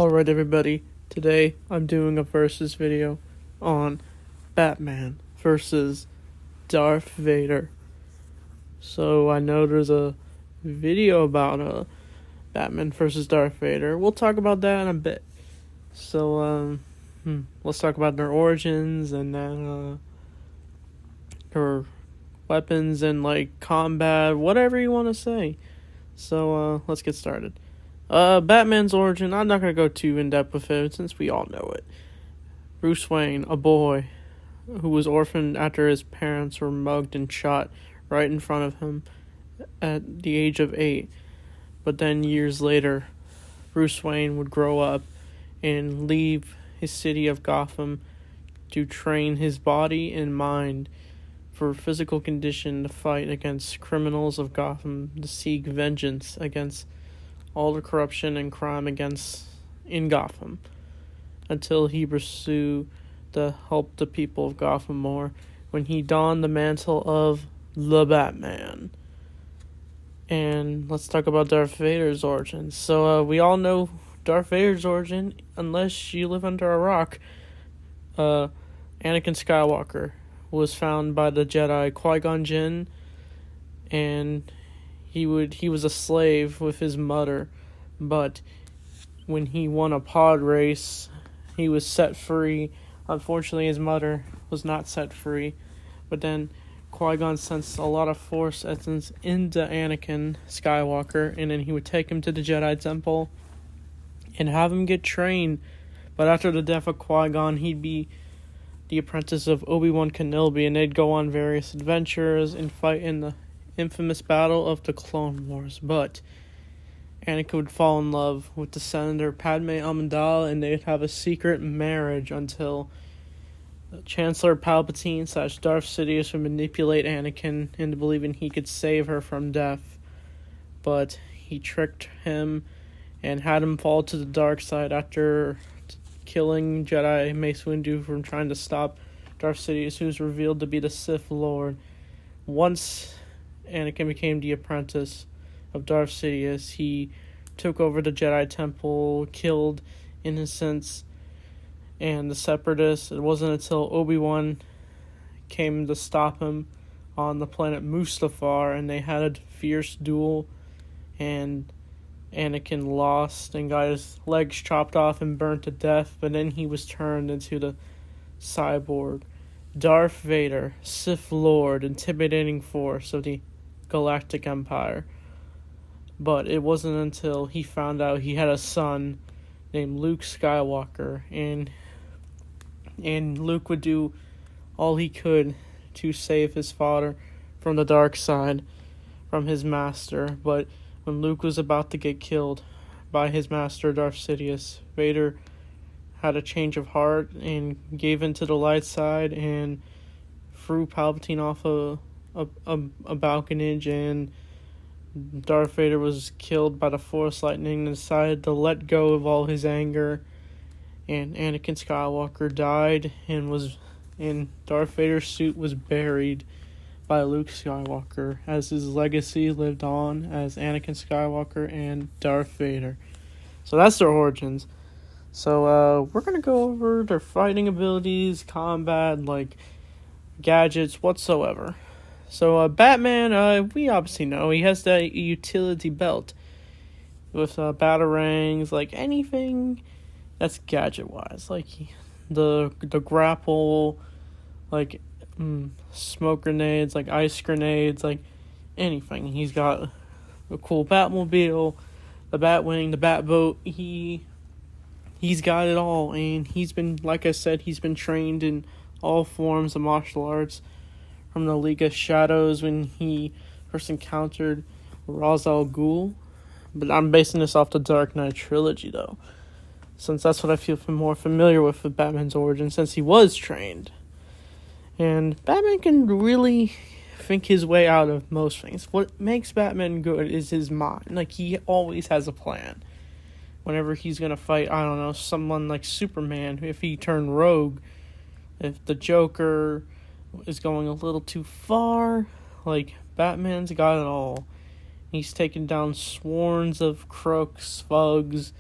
Alright everybody, today I'm doing a versus video on Batman versus Darth Vader. So I know there's a video about Batman versus Darth Vader. We'll talk about that in a bit. So let's talk about their origins and then their weapons and like combat, whatever you want to say. So let's get started. Batman's origin, I'm not going to go too in-depth with it since we all know it. Bruce Wayne, a boy who was orphaned after his parents were mugged and shot right in front of him at the age of 8. But then years later, Bruce Wayne would grow up and leave his city of Gotham to train his body and mind for physical condition to fight against criminals of Gotham, to seek vengeance against all the corruption and crime in Gotham, until he pursue to help the people of Gotham more when he donned the mantle of the Batman. And let's talk about Darth Vader's origin. So we all know Darth Vader's origin, unless you live under a rock. Anakin Skywalker was found by the Jedi Qui-Gon Jinn, and he was a slave with his mother, but when he won a pod race, he was set free. Unfortunately, his mother was not set free, but then Qui-Gon sensed a lot of Force essence into Anakin Skywalker, and then he would take him to the Jedi Temple and have him get trained. But after the death of Qui-Gon, he'd be the apprentice of Obi-Wan Kenobi, and they'd go on various adventures and fight in the infamous battle of the Clone Wars. But Anakin would fall in love with the Senator Padme Amidala, and they'd have a secret marriage until Chancellor Palpatine / Darth Sidious would manipulate Anakin into believing he could save her from death. But he tricked him and had him fall to the dark side after killing Jedi Mace Windu from trying to stop Darth Sidious, who was revealed to be the Sith Lord. Once Anakin became the apprentice of Darth Sidious, he took over the Jedi Temple, killed innocents and the Separatists. It wasn't until Obi-Wan came to stop him on the planet Mustafar, and they had a fierce duel, and Anakin lost and got his legs chopped off and burned to death, but then he was turned into the cyborg Darth Vader, Sith Lord, intimidating force of the Galactic Empire. But it wasn't until he found out he had a son named Luke Skywalker, and Luke would do all he could to save his father from the dark side, from his master. But when Luke was about to get killed by his master, Darth Sidious, Vader had a change of heart and gave in to the light side and threw Palpatine off a balconage, and Darth Vader was killed by the Force lightning and decided to let go of all his anger, and Anakin Skywalker died and Darth Vader's suit was buried by Luke Skywalker, as his legacy lived on as Anakin Skywalker and Darth Vader. So that's their origins. So we're going to go over their fighting abilities, combat, like gadgets, whatsoever. So Batman, we obviously know he has that utility belt with batarangs, like anything that's gadget-wise, like the grapple, like smoke grenades, like ice grenades, like anything. He's got a cool Batmobile, the Batwing, the Batboat. He's got it all, and he's been, like I said, he's been trained in all forms of martial arts, from the League of Shadows when he first encountered Ra's al Ghul. But I'm basing this off the Dark Knight trilogy, though, since that's what I feel more familiar with Batman's origin, since he was trained. And Batman can really think his way out of most things. What makes Batman good is his mind. Like, he always has a plan. Whenever he's going to fight, I don't know, someone like Superman, if he turned rogue, if the Joker is going a little too far, like, Batman's got it all. He's taken down swarms of crooks, thugs,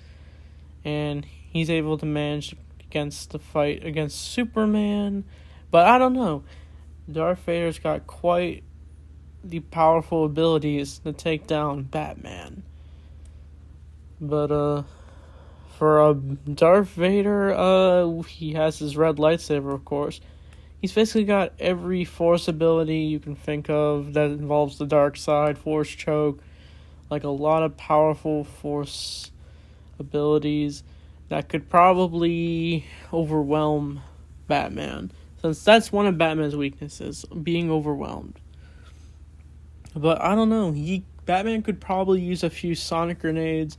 and he's able to manage against the fight against Superman. But I don't know. Darth Vader's got quite the powerful abilities to take down Batman. But for Darth Vader, he has his red lightsaber, of course. He's basically got every Force ability you can think of that involves the dark side, Force choke, like a lot of powerful Force abilities that could probably overwhelm Batman, since that's one of Batman's weaknesses, being overwhelmed. But I don't know, Batman could probably use a few sonic grenades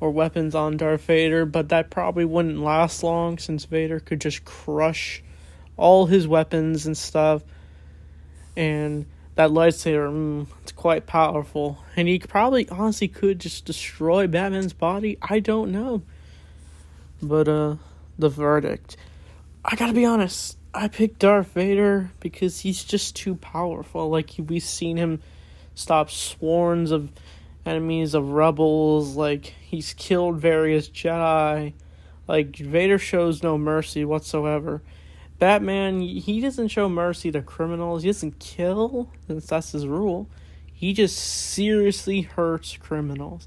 or weapons on Darth Vader, but that probably wouldn't last long, since Vader could just crush all his weapons and stuff. And that lightsaber, it's quite powerful. And he probably honestly could just destroy Batman's body. I don't know. But the verdict. I gotta be honest, I picked Darth Vader because he's just too powerful. Like, we've seen him stop swarms of enemies, of rebels. Like, he's killed various Jedi. Like, Vader shows no mercy whatsoever. Batman, he doesn't show mercy to criminals. He doesn't kill, since that's his rule. He just seriously hurts criminals.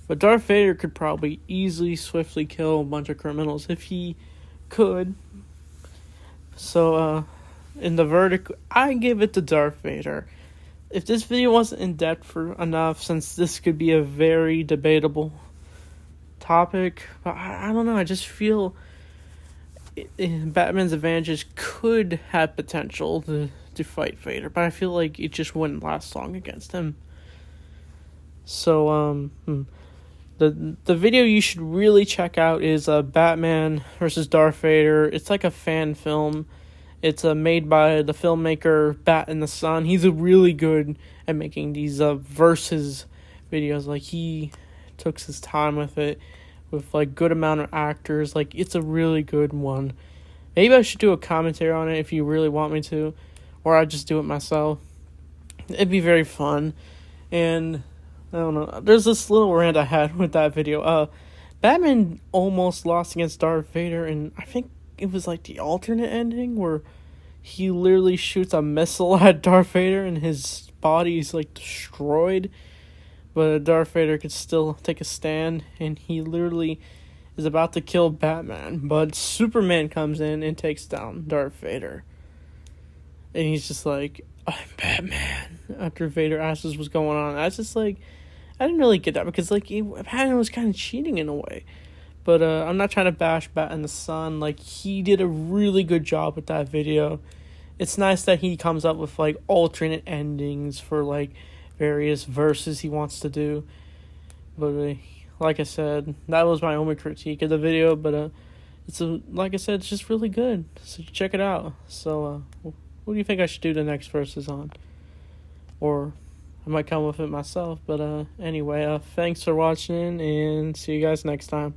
But Darth Vader could probably easily, swiftly kill a bunch of criminals if he could. So, in the verdict, I give it to Darth Vader. If this video wasn't in depth enough, since this could be a very debatable topic, but I don't know, I just feel Batman's advantages could have potential to fight Vader, but I feel like it just wouldn't last long against him. So, the video you should really check out is Batman versus Darth Vader. It's like a fan film. It's made by the filmmaker Bat in the Sun. He's really good at making these versus videos. Like, he took his time with it, with like good amount of actors. Like, it's a really good one. Maybe I should do a commentary on it if you really want me to, or I just do it myself. It'd be very fun. And I don't know, there's this little rant I had with that video. Batman almost lost against Darth Vader, and I think it was like the alternate ending where he literally shoots a missile at Darth Vader and his body's like destroyed, but Darth Vader could still take a stand, and he literally is about to kill Batman, but Superman comes in and takes down Darth Vader, and he's just like, "I'm Batman," after Vader asks what's going on. I was just like, I didn't really get that, because like Batman was kind of cheating in a way. But I'm not trying to bash Bat in the Sun. Like, he did a really good job with that video. It's nice that he comes up with like alternate endings for like various verses he wants to do. But like I said, that was my only critique of the video. But like I said, it's just really good. So check it out. So what do you think I should do the next verses on? Or I might come with it myself. But anyway, thanks for watching, and see you guys next time.